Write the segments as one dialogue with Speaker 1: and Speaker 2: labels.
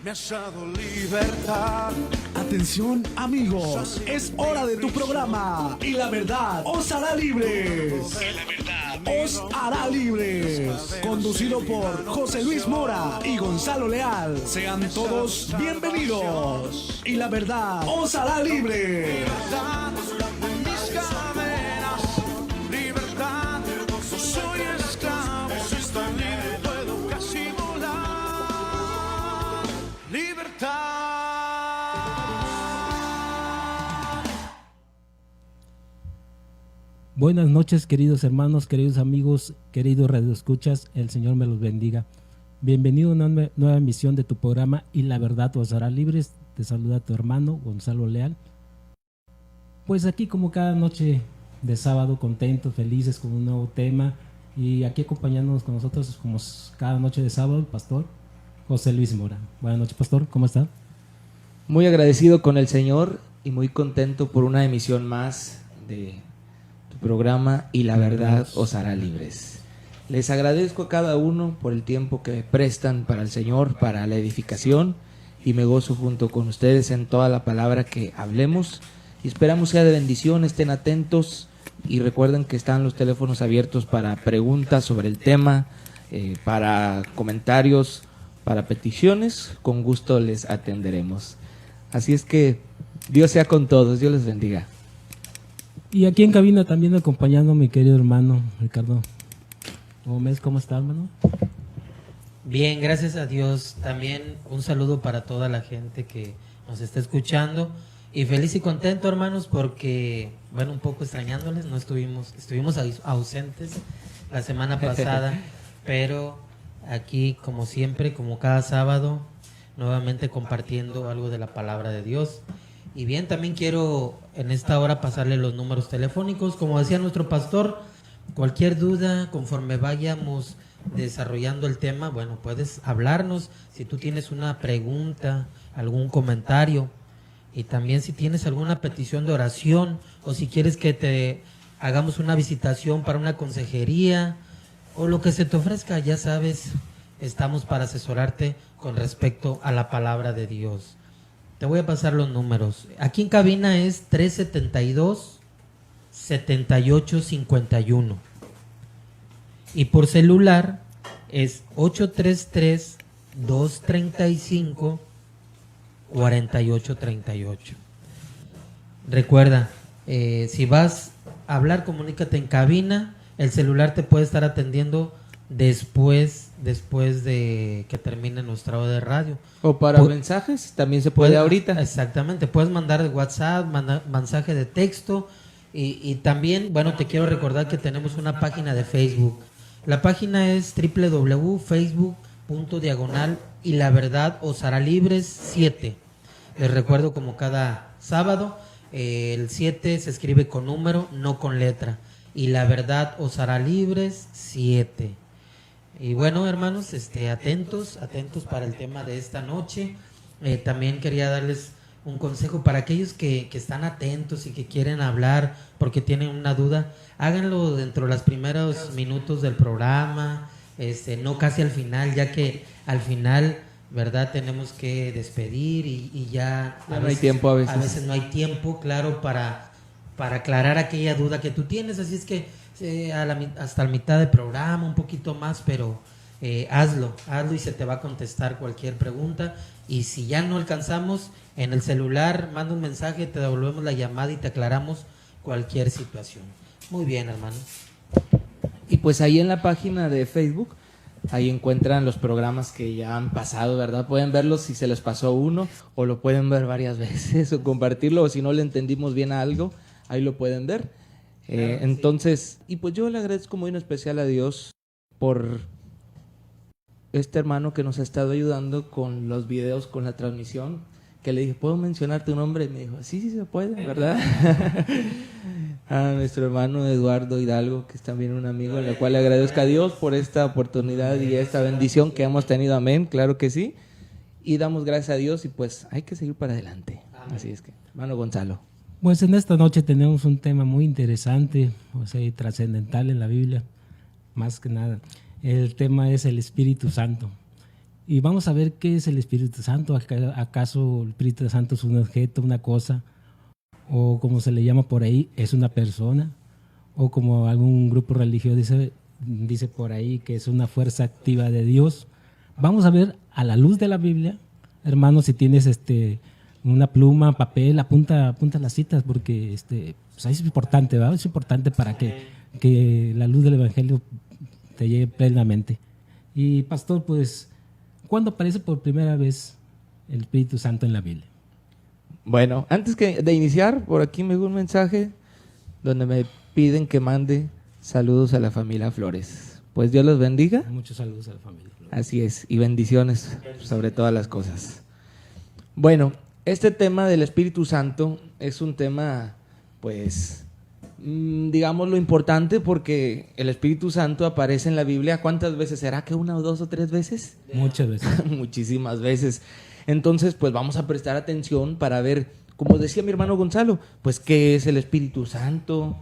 Speaker 1: me has dado libertad.
Speaker 2: Atención amigos, es hora de tu programa y la verdad os hará libres. Os hará libres. Conducido por José Luis Mora y Gonzalo Leal. Sean todos bienvenidos. Y la verdad os hará libres.
Speaker 1: Libertad de mis cadenas, libertad, no soy esclavo, soy tan libre, puedo casi volar. Libertad.
Speaker 3: Buenas noches, queridos hermanos, queridos amigos, queridos radioescuchas, el Señor me los bendiga. Bienvenido a una nueva emisión de tu programa Y la verdad os hará libres. Te saluda tu hermano Gonzalo Leal. Pues aquí como cada noche de sábado, contentos, felices con un nuevo tema, y aquí acompañándonos con nosotros como cada noche de sábado el pastor José Luis Mora. Buenas noches, pastor, ¿cómo está?
Speaker 4: Muy agradecido con el Señor y muy contento por una emisión más de tu programa Y la verdad os hará libres. Les agradezco a cada uno por el tiempo que prestan para el Señor, para la edificación, y me gozo junto con ustedes en toda la palabra que hablemos, y esperamos sea de bendición. Estén atentos y recuerden que están los teléfonos abiertos para preguntas sobre el tema, para comentarios, para peticiones. Con gusto les atenderemos. Así es que Dios sea con todos, Dios les bendiga.
Speaker 3: Y aquí en cabina también acompañando a mi querido hermano Ricardo Gómez. ¿Cómo está, hermano?
Speaker 5: Bien, gracias a Dios. También un saludo para toda la gente que nos está escuchando. Y feliz y contento, hermanos, porque, bueno, un poco extrañándoles, no estuvimos ausentes la semana pasada, pero aquí, como siempre, como cada sábado, nuevamente compartiendo algo de la palabra de Dios. Y bien, también quiero en esta hora pasarle los números telefónicos. Como decía nuestro pastor, cualquier duda, conforme vayamos desarrollando el tema, bueno, puedes hablarnos si tú tienes una pregunta, algún comentario. Y también si tienes alguna petición de oración o si quieres que te hagamos una visitación para una consejería o lo que se te ofrezca, ya sabes, estamos para asesorarte con respecto a la palabra de Dios. Te voy a pasar los números. Aquí en cabina es 372-7851 y por celular es 833-235-4838. Recuerda, si vas a hablar, comunícate en cabina. El celular te puede estar atendiendo después de que termine nuestra hora de radio.
Speaker 4: O para mensajes, también se puede ahorita.
Speaker 5: Exactamente, puedes mandar de WhatsApp, mensaje de texto y también, bueno, te quiero recordar que tenemos una página de Facebook. La página es www.facebook.com/ y la verdad os hará libres 7. Les recuerdo, como cada sábado, el 7 se escribe con número, no con letra. Y la verdad os hará libres 7. Y bueno, hermanos, atentos para el tema de esta noche. También quería darles un consejo para aquellos que están atentos y que quieren hablar porque tienen una duda. Háganlo dentro de los primeros minutos del programa, no casi al final, ya que al final, ¿verdad?, tenemos que despedir y ya
Speaker 4: no hay tiempo a veces.
Speaker 5: A veces no hay tiempo, claro, para aclarar aquella duda que tú tienes. Así es que hasta la mitad del programa, un poquito más, pero hazlo y se te va a contestar cualquier pregunta. Y si ya no alcanzamos, en el celular manda un mensaje, te devolvemos la llamada y te aclaramos cualquier situación. Muy bien, hermano.
Speaker 4: Y pues ahí en la página de Facebook, ahí encuentran los programas que ya han pasado, ¿verdad? Pueden verlos si se les pasó uno, o lo pueden ver varias veces, o compartirlo, o si no le entendimos bien a algo, ahí lo pueden ver. Entonces, y pues yo le agradezco muy en especial a Dios por este hermano que nos ha estado ayudando con los videos, con la transmisión, que le dije, ¿puedo mencionar tu nombre? Y me dijo, sí se puede, ¿verdad? A nuestro hermano Eduardo Hidalgo, que es también un amigo, al cual le agradezco a Dios por esta oportunidad y esta bendición que hemos tenido, amén, claro que sí, y damos gracias a Dios y pues hay que seguir para adelante. Amén. Así es que, hermano Gonzalo.
Speaker 3: Pues en esta noche tenemos un tema muy interesante, o sea, y trascendental en la Biblia, más que nada. El tema es el Espíritu Santo. Y vamos a ver qué es el Espíritu Santo. ¿Acaso el Espíritu Santo es un objeto, una cosa? O como se le llama por ahí, es una persona. O como algún grupo religioso dice por ahí que es una fuerza activa de Dios. Vamos a ver a la luz de la Biblia. Hermano, si tienes una pluma, papel, apunta las citas, porque pues es importante, ¿verdad? Es importante para que la luz del Evangelio te llegue plenamente. Y pastor, pues, ¿cuándo aparece por primera vez el Espíritu Santo en la Biblia?
Speaker 4: Bueno, antes de iniciar, por aquí me llegó un mensaje donde me piden que mande saludos a la familia Flores. Pues Dios los bendiga.
Speaker 3: Muchos saludos a la familia.
Speaker 4: Así es, y bendiciones sobre todas las cosas. Bueno, este tema del Espíritu Santo es un tema, pues, digámoslo importante, porque el Espíritu Santo aparece en la Biblia. ¿Cuántas veces? ¿Será que 1 o 2 o 3 veces?
Speaker 3: Muchas veces.
Speaker 4: Muchísimas veces. Entonces, pues vamos a prestar atención para ver, como decía mi hermano Gonzalo, pues qué es el Espíritu Santo,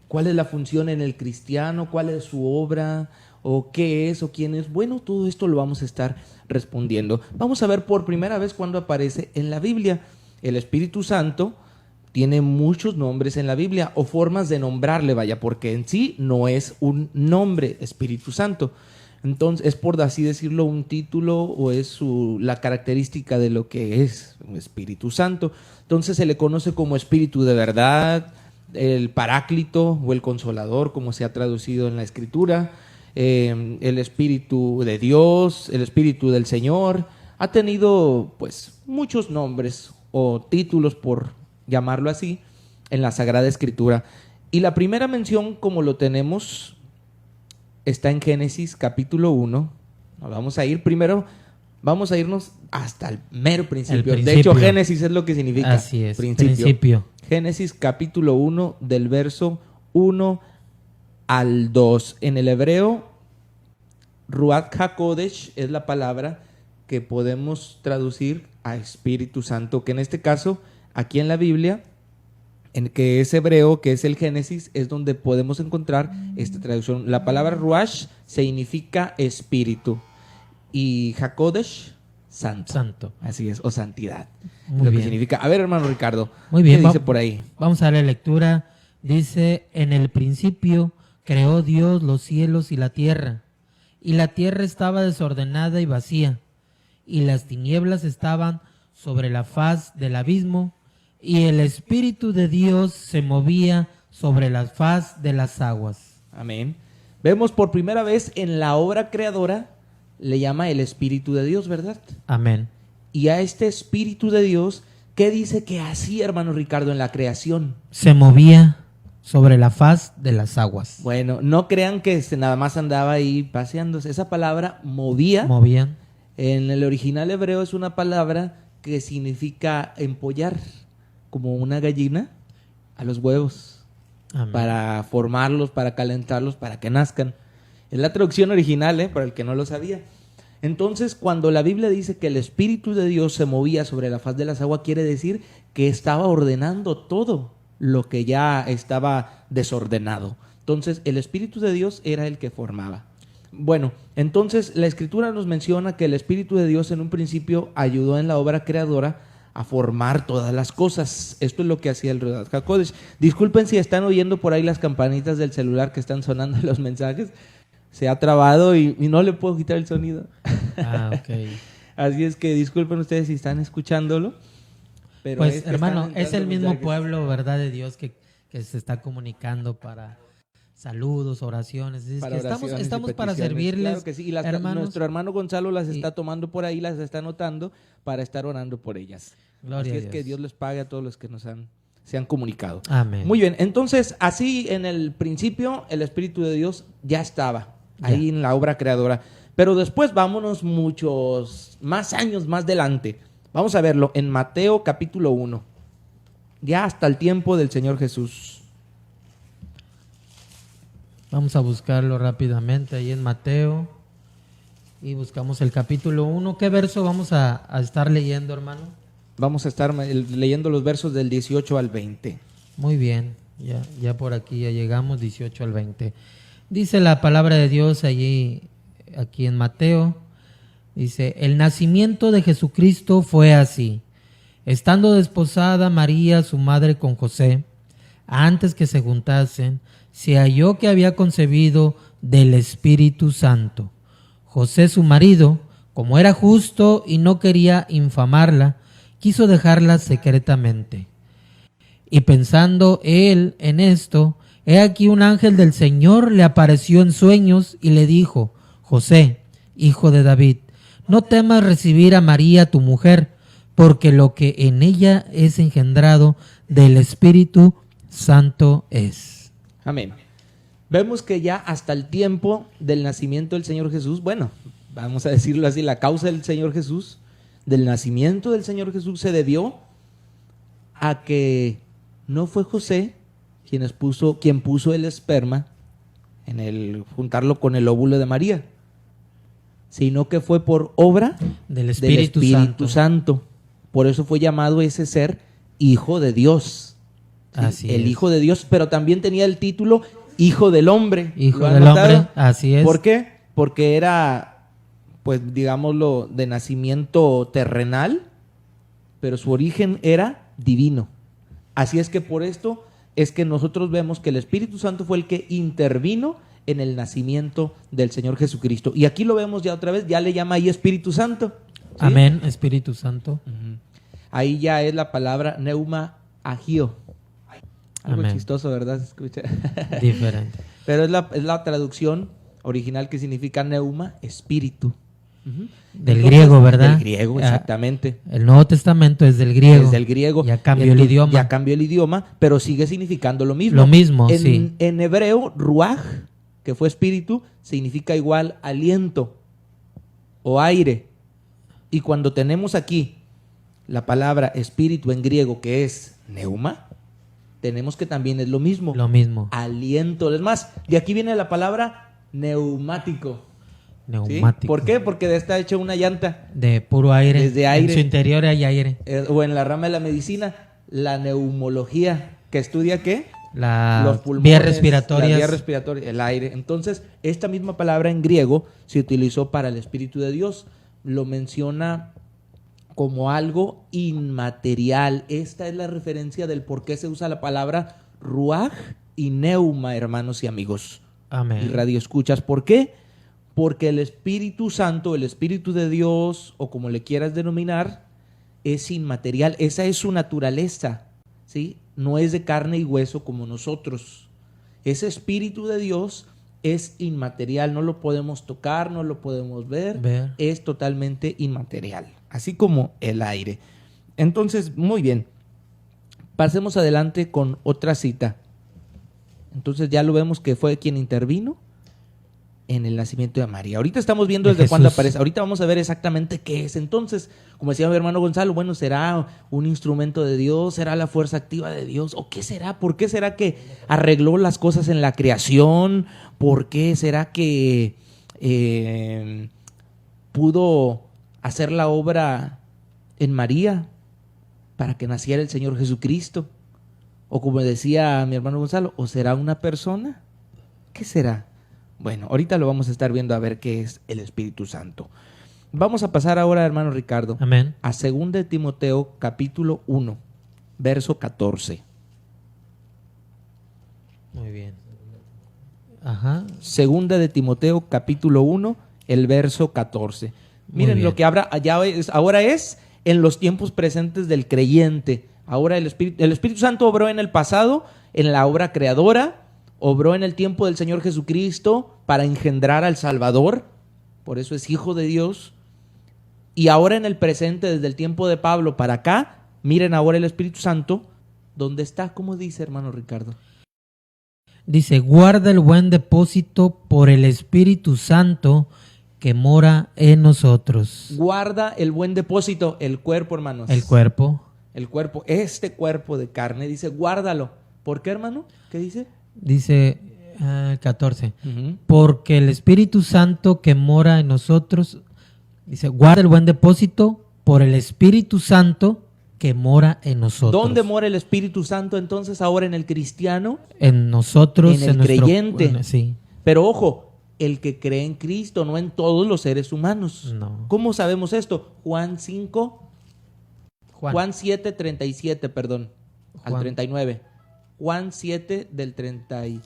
Speaker 4: cuál es la función en el cristiano, cuál es su obra, o qué es, o quién es. Bueno, todo esto lo vamos a estar respondiendo. Vamos a ver por primera vez cuándo aparece en la Biblia. El Espíritu Santo tiene muchos nombres en la Biblia, o formas de nombrarle, vaya, porque en sí no es un nombre, Espíritu Santo. Entonces, es por así decirlo un título, o es la característica de lo que es un Espíritu Santo. Entonces se le conoce como Espíritu de verdad, el Paráclito o el Consolador, como se ha traducido en la Escritura, el Espíritu de Dios, el Espíritu del Señor. Ha tenido pues muchos nombres o títulos, por llamarlo así, en la Sagrada Escritura. Y la primera mención, como lo tenemos, está en Génesis capítulo 1. Vamos a irnos hasta el mero principio. De hecho, Génesis es lo que significa.
Speaker 5: Así es, principio.
Speaker 4: Génesis capítulo 1, del verso 1 al 2. En el hebreo, Ruach HaKodesh es la palabra que podemos traducir a Espíritu Santo, que en este caso, aquí en la Biblia, en que es hebreo, que es el Génesis, es donde podemos encontrar esta traducción. La palabra Ruach significa espíritu y HaKodesh, santo. Así es, o santidad.
Speaker 5: Muy
Speaker 4: lo
Speaker 5: bien.
Speaker 4: que significa. A ver, hermano Ricardo,
Speaker 5: Muy bien,
Speaker 4: ¿qué dice por ahí?
Speaker 5: Vamos a darle lectura. Dice: en el principio creó Dios los cielos y la tierra estaba desordenada y vacía, y las tinieblas estaban sobre la faz del abismo, y el Espíritu de Dios se movía sobre la faz de las aguas.
Speaker 4: Amén. Vemos por primera vez en la obra creadora, le llama el Espíritu de Dios, ¿verdad?
Speaker 5: Amén.
Speaker 4: Y a este Espíritu de Dios, ¿qué dice que hacía, hermano Ricardo, en la creación?
Speaker 5: Se movía sobre la faz de las aguas.
Speaker 4: Bueno, no crean que nada más andaba ahí paseándose. Esa palabra movían. En el original hebreo es una palabra que significa empollar, como una gallina a los huevos. Amén. Para formarlos, para calentarlos, para que nazcan. Es la traducción original, para el que no lo sabía. Entonces, cuando la Biblia dice que el Espíritu de Dios se movía sobre la faz de las aguas, quiere decir que estaba ordenando todo lo que ya estaba desordenado. Entonces, el Espíritu de Dios era el que formaba. Bueno, entonces la Escritura nos menciona que el Espíritu de Dios en un principio ayudó en la obra creadora a formar todas las cosas. Esto es lo que hacía el Ruach HaKodesh. Disculpen si están oyendo por ahí las campanitas del celular que están sonando los mensajes. Se ha trabado y no le puedo quitar el sonido.
Speaker 5: Ok.
Speaker 4: Así es que disculpen ustedes si están escuchándolo. Pero
Speaker 5: pues hermano, es el mismo pueblo, ¿verdad?, de Dios que se está comunicando para saludos, oraciones.
Speaker 4: Para
Speaker 5: que
Speaker 4: oraciones
Speaker 5: estamos
Speaker 4: y
Speaker 5: para
Speaker 4: peticiones.
Speaker 5: servirles.
Speaker 4: Claro que sí. Y nuestro hermano Gonzalo las está tomando por ahí, las está anotando para estar orando por ellas.
Speaker 5: Gloria
Speaker 4: así
Speaker 5: a
Speaker 4: es
Speaker 5: Dios.
Speaker 4: que Dios les pague a todos los que se han comunicado.
Speaker 5: Amén.
Speaker 4: Muy bien, entonces así en el principio el Espíritu de Dios ya estaba ahí en la obra creadora. Pero después vámonos muchos más años más adelante. Vamos a verlo en Mateo capítulo 1. Ya hasta el tiempo del Señor Jesús.
Speaker 5: Vamos a buscarlo rápidamente ahí en Mateo. Y buscamos el capítulo 1. ¿Qué verso vamos a estar leyendo, hermano?
Speaker 4: Vamos a estar leyendo los versos del 18 al 20.
Speaker 5: Muy bien. Ya por aquí ya llegamos, 18 al 20. Dice la palabra de Dios aquí en Mateo. Dice, el nacimiento de Jesucristo fue así. Estando desposada María, su madre, con José, antes que se juntasen, se halló que había concebido del Espíritu Santo. José, su marido, como era justo y no quería infamarla, quiso dejarla secretamente. Y pensando él en esto, he aquí un ángel del Señor le apareció en sueños y le dijo, José, hijo de David, no temas recibir a María tu mujer, porque lo que en ella es engendrado del Espíritu Santo es.
Speaker 4: Amén. Vemos que ya hasta el tiempo del nacimiento del Señor Jesús, bueno, vamos a decirlo así, la causa del Señor Jesús, del nacimiento del Señor Jesús se debió a que no fue José quien puso el esperma en el juntarlo con el óvulo de María, sino que fue por obra
Speaker 5: Del
Speaker 4: del
Speaker 5: Espíritu
Speaker 4: Santo. Por eso fue llamado ese ser Hijo de Dios. ¿Sí?
Speaker 5: Así
Speaker 4: el
Speaker 5: es.
Speaker 4: Hijo de Dios, pero también tenía el título Hijo del Hombre.
Speaker 5: Hijo
Speaker 4: ¿Lo han
Speaker 5: del
Speaker 4: notado?
Speaker 5: hombre, así es.
Speaker 4: ¿Por qué? Porque era, pues digámoslo, de nacimiento terrenal, pero su origen era divino. Así es que por esto es que nosotros vemos que el Espíritu Santo fue el que intervino en el nacimiento del Señor Jesucristo. Y aquí lo vemos ya otra vez, ya le llama ahí Espíritu Santo. ¿Sí?
Speaker 5: Amén, Espíritu Santo.
Speaker 4: Ahí ya es la palabra neuma agio. Algo
Speaker 5: Amén.
Speaker 4: chistoso, ¿verdad? Se escucha.
Speaker 5: Diferente.
Speaker 4: Pero es la traducción original que significa neuma, espíritu.
Speaker 5: Del
Speaker 4: Entonces,
Speaker 5: griego, ¿verdad?
Speaker 4: Del griego, exactamente.
Speaker 5: El Nuevo Testamento es del griego.
Speaker 4: Es del griego.
Speaker 5: Ya cambió el
Speaker 4: Entonces,
Speaker 5: idioma.
Speaker 4: Ya cambió el idioma, pero sigue significando lo mismo.
Speaker 5: Lo mismo,
Speaker 4: en,
Speaker 5: sí.
Speaker 4: En hebreo, ruaj, que fue espíritu, significa igual aliento o aire. Y cuando tenemos aquí la palabra espíritu en griego, que es neuma, tenemos que también es lo mismo.
Speaker 5: Lo mismo.
Speaker 4: Aliento. Es más, de aquí viene la palabra neumático. ¿Sí?
Speaker 5: Neumático.
Speaker 4: ¿Por qué? Porque está hecha una llanta.
Speaker 5: De puro aire.
Speaker 4: Desde aire.
Speaker 5: En su interior hay aire.
Speaker 4: O en la rama de la medicina, la neumología, que estudia ¿qué?
Speaker 5: Las
Speaker 4: Los pulmones,
Speaker 5: vías respiratorias.
Speaker 4: las vías respiratorias, el aire. Entonces, esta misma palabra en griego se utilizó para el Espíritu de Dios. Lo menciona como algo inmaterial. Esta es la referencia del por qué se usa la palabra ruaj y neuma, hermanos y amigos.
Speaker 5: Amén.
Speaker 4: Y radioescuchas. ¿Por qué? Porque el Espíritu Santo, el Espíritu de Dios, o como le quieras denominar, es inmaterial. Esa es su naturaleza, ¿sí? No es de carne y hueso como nosotros. Ese Espíritu de Dios es inmaterial, no lo podemos tocar, no lo podemos ver. Es totalmente inmaterial, así como el aire. Entonces, muy bien, pasemos adelante con otra cita. Entonces ya lo vemos que fue quien intervino en el nacimiento de María. Ahorita estamos viendo
Speaker 5: De
Speaker 4: desde cuándo
Speaker 5: Jesús.
Speaker 4: aparece. Ahorita vamos a ver exactamente qué es. Entonces, como decía mi hermano Gonzalo, bueno, ¿será un instrumento de Dios? ¿Será la fuerza activa de Dios? ¿O qué será? ¿Por qué será que arregló las cosas en la creación? ¿Por qué será que pudo hacer la obra en María para que naciera el Señor Jesucristo? O como decía mi hermano Gonzalo, ¿o será una persona? ¿Qué será? Bueno, ahorita lo vamos a estar viendo a ver qué es el Espíritu Santo. Vamos a pasar ahora, hermano Ricardo,
Speaker 5: Amén.
Speaker 4: a 2 de Timoteo capítulo 1, verso 14.
Speaker 5: Muy bien. Ajá.
Speaker 4: 2 de Timoteo capítulo 1, el verso 14. Miren
Speaker 5: bien.
Speaker 4: lo que ahora es en los tiempos presentes del creyente. Ahora el Espíritu Santo obró en el pasado, en la obra creadora, obró en el tiempo del Señor Jesucristo para engendrar al Salvador, por eso es Hijo de Dios. Y ahora en el presente, desde el tiempo de Pablo para acá, miren ahora el Espíritu Santo, ¿dónde está? ¿Cómo dice, hermano Ricardo?
Speaker 5: Dice, guarda el buen depósito por el Espíritu Santo que mora en nosotros.
Speaker 4: Guarda el buen depósito, el cuerpo, hermanos.
Speaker 5: El cuerpo.
Speaker 4: El cuerpo, este cuerpo de carne, dice, guárdalo. ¿Por qué, hermano? ¿Qué dice?
Speaker 5: Dice 14. Porque el Espíritu Santo que mora en nosotros, dice, guarda el buen depósito por el Espíritu Santo que mora en nosotros.
Speaker 4: ¿Dónde mora el Espíritu Santo entonces ahora en el cristiano?
Speaker 5: En nosotros,
Speaker 4: En el
Speaker 5: nuestro-
Speaker 4: creyente.
Speaker 5: sí.
Speaker 4: Pero ojo, el que cree en Cristo, no en todos los seres humanos.
Speaker 5: No.
Speaker 4: ¿Cómo sabemos esto? Juan 7, 37, perdón, al
Speaker 5: Juan.
Speaker 4: 39. Juan 7 del 30 y...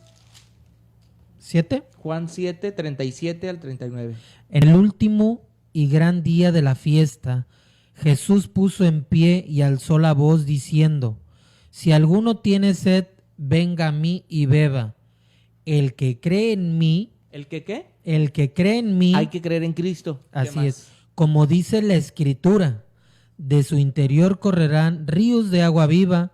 Speaker 5: ¿7?
Speaker 4: Juan 7, 37 al 39.
Speaker 5: En el último y gran día de la fiesta, Jesús puso en pie y alzó la voz diciendo: si alguno tiene sed, venga a mí y beba. El que cree en mí,
Speaker 4: ¿El que qué?
Speaker 5: el que cree en mí,
Speaker 4: Hay que creer en Cristo. ¿Qué
Speaker 5: así
Speaker 4: más?
Speaker 5: es, como dice la Escritura, de su interior correrán ríos de agua viva.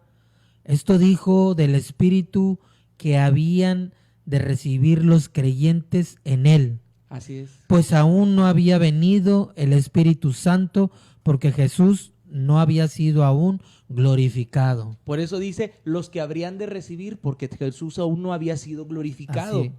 Speaker 5: Esto dijo del Espíritu que habían de recibir los creyentes en él,
Speaker 4: Así es.
Speaker 5: pues aún no había venido el Espíritu Santo, porque Jesús no había sido aún glorificado.
Speaker 4: Por eso dice los que habrían de recibir, porque Jesús aún no había sido glorificado.
Speaker 5: Así.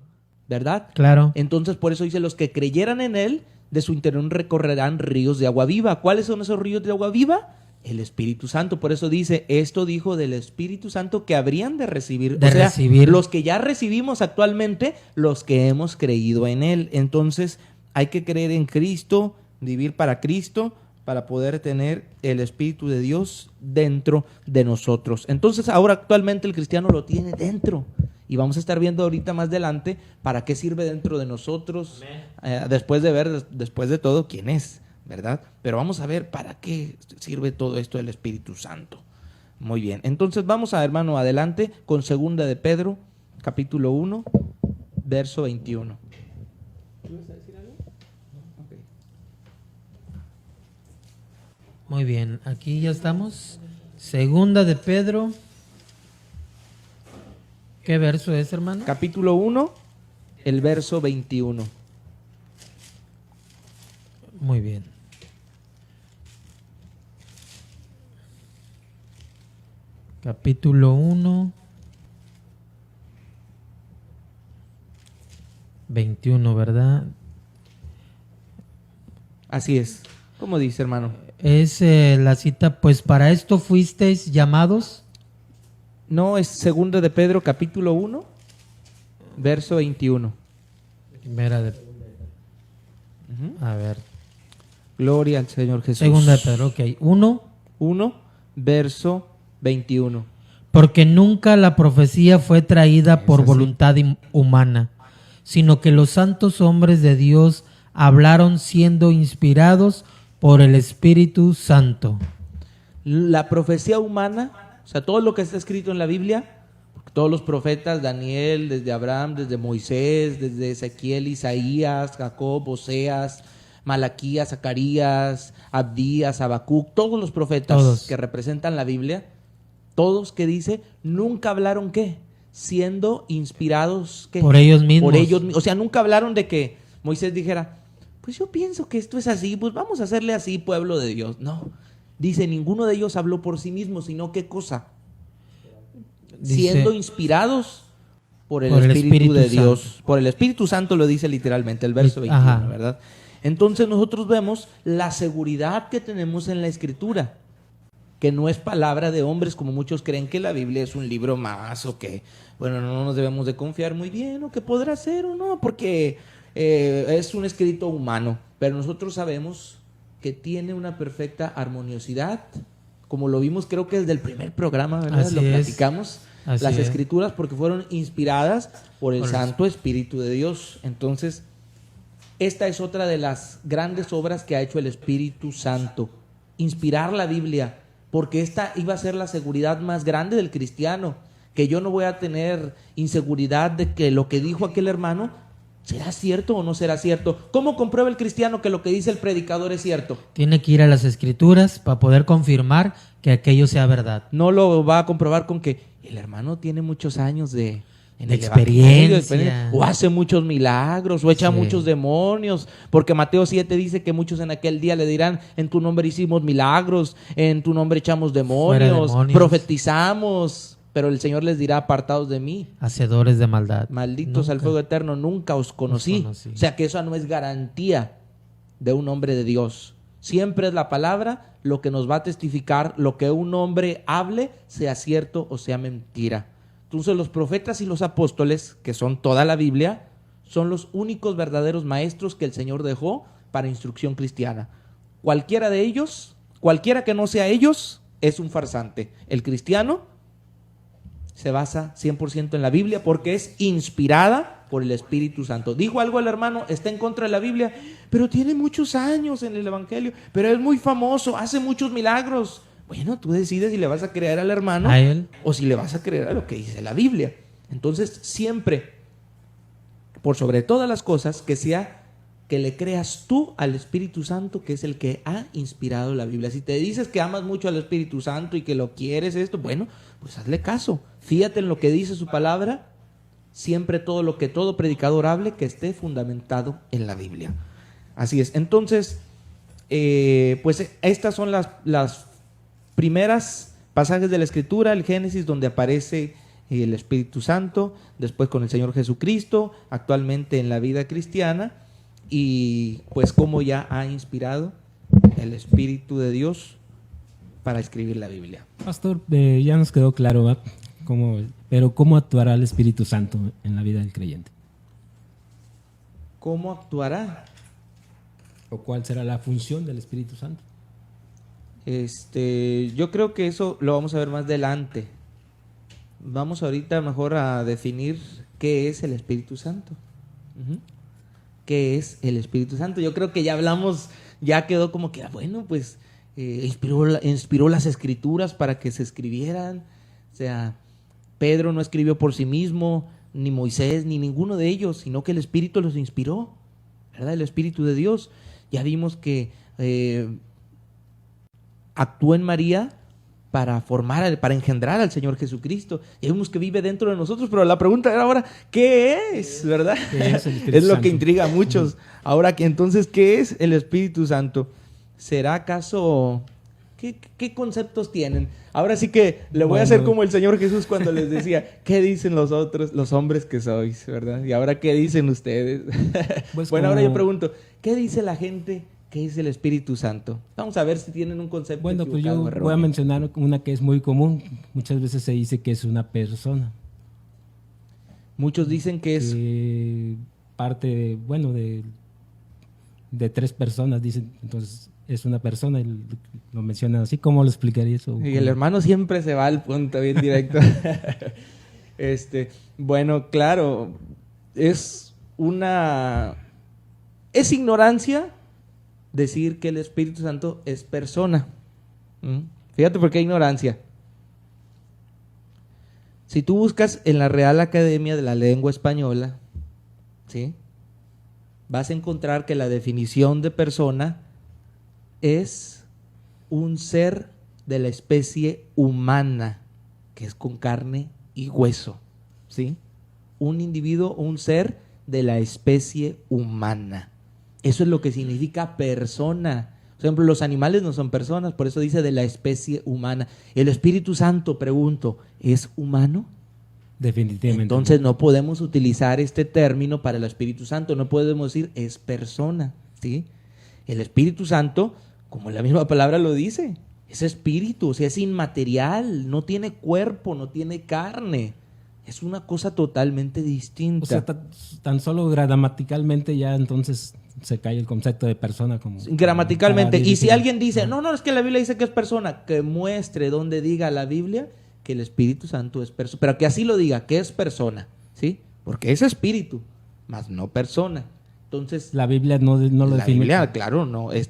Speaker 4: ¿Verdad?
Speaker 5: Claro.
Speaker 4: Entonces por eso dice los que creyeran en él, de su interior recorrerán ríos de agua viva. ¿Cuáles son esos ríos de agua viva? El Espíritu Santo. Por eso dice, esto dijo del Espíritu Santo que habrían de recibir.
Speaker 5: De recibir.
Speaker 4: Los que ya recibimos actualmente, los que hemos creído en él. Entonces hay que creer en Cristo, vivir para Cristo, para poder tener el Espíritu de Dios dentro de nosotros. Entonces ahora actualmente el cristiano lo tiene dentro. Y vamos a estar viendo ahorita más adelante para qué sirve dentro de nosotros, después de ver, después de todo, quién es, ¿verdad? Pero vamos a ver para qué sirve todo esto del Espíritu Santo. Muy bien, entonces vamos a, hermano, adelante con 2 de Pedro, capítulo 1, verso 21.
Speaker 5: Muy bien, aquí ya estamos. 2 de Pedro. ¿Qué verso es, hermano?
Speaker 4: Capítulo 1, el verso 21.
Speaker 5: Muy bien. Capítulo 1, 21, ¿verdad?
Speaker 4: Así es. ¿Cómo dice, hermano?
Speaker 5: Es la cita, pues para esto fuisteis llamados.
Speaker 4: No, es 2 de Pedro, capítulo 1, verso 21.
Speaker 5: Primera de... A ver.
Speaker 4: Gloria al Señor Jesús.
Speaker 5: 2 de Pedro, ok. 1.
Speaker 4: 1, verso 21.
Speaker 5: Porque nunca la profecía fue traída por voluntad humana, sino que los santos hombres de Dios hablaron siendo inspirados por el Espíritu Santo.
Speaker 4: La profecía humana, o sea, todo lo que está escrito en la Biblia, todos los profetas, Daniel, desde Abraham, desde Moisés, desde Ezequiel, Isaías, Jacob, Oseas, Malaquías, Zacarías, Abdías, Habacuc, todos los profetas
Speaker 5: Todos.
Speaker 4: que representan la Biblia, todos que dice, nunca hablaron ¿qué? Siendo inspirados ¿qué?
Speaker 5: Por ellos mismos.
Speaker 4: Por ellos, o sea, nunca hablaron de que Moisés dijera, pues yo pienso que esto es así, pues vamos a hacerle así, pueblo de Dios. No, dice, ninguno de ellos habló por sí mismo, sino ¿qué cosa?
Speaker 5: Dice,
Speaker 4: Siendo inspirados por el,
Speaker 5: por el
Speaker 4: Espíritu de
Speaker 5: Espíritu
Speaker 4: Dios.
Speaker 5: Santo.
Speaker 4: Por el Espíritu Santo lo dice literalmente, el verso 21,
Speaker 5: Ajá.
Speaker 4: ¿verdad? Entonces nosotros vemos la seguridad que tenemos en la Escritura, que no es palabra de hombres, como muchos creen que la Biblia es un libro más, o que, bueno, no nos debemos de confiar muy bien, o que podrá ser o no, porque es un escrito humano. Pero nosotros sabemos que tiene una perfecta armoniosidad, como lo vimos creo que desde el primer programa, ¿verdad?
Speaker 5: Así
Speaker 4: Lo
Speaker 5: es.
Speaker 4: platicamos.
Speaker 5: Así
Speaker 4: Las
Speaker 5: es.
Speaker 4: Escrituras, porque fueron inspiradas por el
Speaker 5: Por el-
Speaker 4: Santo Espíritu de Dios. Entonces, esta es otra de las grandes obras que ha hecho el Espíritu Santo, inspirar la Biblia, porque esta iba a ser la seguridad más grande del cristiano, que yo no voy a tener inseguridad de que lo que dijo aquel hermano será cierto o no será cierto. ¿Cómo comprueba el cristiano que lo que dice el predicador es cierto?
Speaker 5: Tiene que ir a las Escrituras para poder confirmar que aquello sea verdad.
Speaker 4: No lo va a comprobar con que el hermano tiene muchos años en
Speaker 5: De
Speaker 4: el
Speaker 5: experiencia.
Speaker 4: evangelio, o hace muchos milagros, o echa
Speaker 5: Sí.
Speaker 4: muchos demonios, porque Mateo 7 dice que muchos en aquel día le dirán, en tu nombre hicimos milagros, en tu nombre echamos
Speaker 5: Fuera
Speaker 4: demonios,
Speaker 5: demonios.
Speaker 4: profetizamos, pero el Señor les dirá, apartados de mí,
Speaker 5: Hacedores de maldad.
Speaker 4: malditos al
Speaker 5: Nunca.
Speaker 4: fuego eterno, nunca os conocí.
Speaker 5: conocí.
Speaker 4: O sea que eso no es garantía de un hombre de Dios. Siempre es la palabra lo que nos va a testificar lo que un hombre hable, sea cierto o sea mentira. Entonces los profetas y los apóstoles, que son toda la Biblia, son los únicos verdaderos maestros que el Señor dejó para instrucción cristiana. Cualquiera de ellos, cualquiera que no sea ellos, es un farsante. El cristiano se basa 100% en la Biblia porque es inspirada por el Espíritu Santo. Dijo algo el hermano, está en contra de la Biblia, pero tiene muchos años en el Evangelio, pero es muy famoso, hace muchos milagros. Bueno, tú decides si le vas a creer al hermano
Speaker 5: a él,
Speaker 4: o si le vas a creer a lo que dice la Biblia. Entonces, siempre, por sobre todas las cosas, que sea que le creas tú al Espíritu Santo, que es el que ha inspirado la Biblia. Si te dices que amas mucho al Espíritu Santo y que lo quieres esto, bueno, pues hazle caso. Fíjate en lo que dice su palabra. Siempre todo predicador hable, que esté fundamentado en la Biblia. Así es. Entonces, pues estas son las primeras pasajes de la Escritura, el Génesis, donde aparece el Espíritu Santo, después con el Señor Jesucristo, actualmente en la vida cristiana, y pues cómo ya ha inspirado el Espíritu de Dios para escribir la Biblia.
Speaker 3: Pastor, ya nos quedó claro, ¿va? Pero ¿cómo actuará el Espíritu Santo en la vida del creyente?
Speaker 4: ¿Cómo actuará?
Speaker 3: ¿O cuál será la función del Espíritu Santo?
Speaker 4: Yo creo que eso lo vamos a ver más adelante. Vamos ahorita mejor a definir qué es el Espíritu Santo. ¿Qué es el Espíritu Santo? Yo creo que ya hablamos, ya quedó como que, bueno, pues inspiró las Escrituras para que se escribieran. O sea, Pedro no escribió por sí mismo, ni Moisés, ni ninguno de ellos, sino que el Espíritu los inspiró, ¿verdad? El Espíritu de Dios. Ya vimos que actuó en María para engendrar al Señor Jesucristo. Ya vimos que vive dentro de nosotros, pero la pregunta era ahora, ¿qué es? ¿Verdad?
Speaker 3: ¿Qué es el Espíritu
Speaker 4: Es lo
Speaker 3: Santo?
Speaker 4: que intriga a muchos. Ahora, entonces, ¿qué es el Espíritu Santo? ¿Será acaso... ¿Qué conceptos tienen? Ahora sí que le voy a hacer como el Señor Jesús cuando les decía, ¿qué dicen los hombres que sois? ¿Verdad? Y ahora, ¿qué dicen ustedes?
Speaker 3: Pues
Speaker 4: bueno, ahora yo pregunto, ¿qué dice la gente que es el Espíritu Santo? Vamos a ver si tienen un concepto
Speaker 3: Bueno, pues yo
Speaker 4: equivocado o erróneo.
Speaker 3: voy a mencionar una que es muy común. Muchas veces se dice que es una persona.
Speaker 4: Muchos dicen que es...
Speaker 3: Que parte, de tres personas, dicen. Entonces, es una persona y lo mencionan así. ¿Cómo lo explicaría eso?
Speaker 4: Y el hermano siempre se va al punto bien directo. Bueno, claro, es ignorancia decir que el Espíritu Santo es persona. Fíjate por qué ignorancia. Si tú buscas en la Real Academia de la Lengua Española, ¿sí?, vas a encontrar que la definición de persona es un ser de la especie humana, que es con carne y hueso, ¿sí? Un individuo, un ser de la especie humana. Eso es lo que significa persona. Por ejemplo, los animales no son personas, por eso dice de la especie humana. El Espíritu Santo, pregunto, ¿es humano?
Speaker 3: Definitivamente.
Speaker 4: Entonces no podemos utilizar este término para el Espíritu Santo, no podemos decir es persona, ¿sí? El Espíritu Santo, como la misma palabra lo dice, es espíritu, o sea, es inmaterial, no tiene cuerpo, no tiene carne, es una cosa totalmente distinta.
Speaker 3: O sea, tan solo gramaticalmente ya entonces se cae el concepto de persona como
Speaker 4: gramaticalmente. Y si alguien dice,
Speaker 3: no,
Speaker 4: no, es que la Biblia dice que es persona, que muestre donde diga la Biblia que el Espíritu Santo es persona, pero que así lo diga, que es persona, ¿sí? Porque es espíritu, más no persona. Entonces,
Speaker 3: la Biblia no lo
Speaker 4: la
Speaker 3: define.
Speaker 4: Biblia, claro, no, el